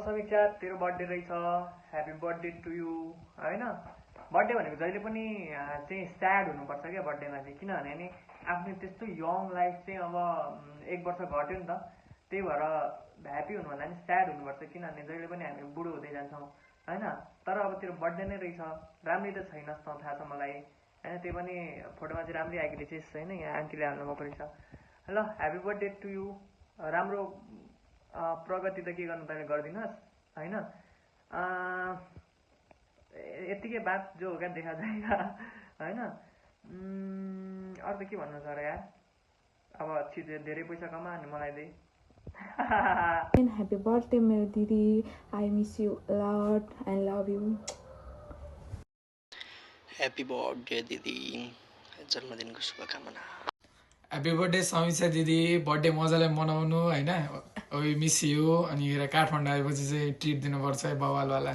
समीक्षा तेरो बर्थडे रहेछ, happy birthday to you होइन। बर्थडे भनेको जहिले पनि चाहिँ स्याड हुनुपर्छ क्या बर्थडेमा चाहिँ, किनभने नि आफ्नो त्यस्तो यङ लाइफ चाहिँ अब 1 वर्ष घट्यो नि त, त्यही भएर ह्याप्पी हुनुभन्दा नि स्याड हुनुपर्छ, किनभने जहिले पनि हामी बुढो हुँदै जान्छौँ होइन। तर अब तेरो बर्थडे नै रहेछ, राम्रै त छैनस् त थाहा छ मलाई होइन, त्यही पनि फोटोमा चाहिँ राम्रै आएको रहेछस् होइन, यहाँ आन्टीले हाल्नुभएको रहेछ। ल ह्याप्पी बर्थडे टु यु, राम्रो प्रगति त के गर्नु तैँले गरिदिनुहोस् होइन। यत्तिकै बात जो हो क्या देखा जाएगा होइन। अरू त के भन्नु छ र यार, अब धेरै पैसा कमा अनि मलाई दे। Happy birthday मेरो दिदी, I miss you a lot, I love you. Happy birthday दिदी, जन्मदिनको शुभकामना। ह्यापी बर्थडे समीक्षा दिदी, बर्थडे मजाले मनाउनु होइन, वी मिस यु। अनि काठमाडौँ आएपछि चाहिँ ट्रिट दिनुपर्छ है बवालवाला।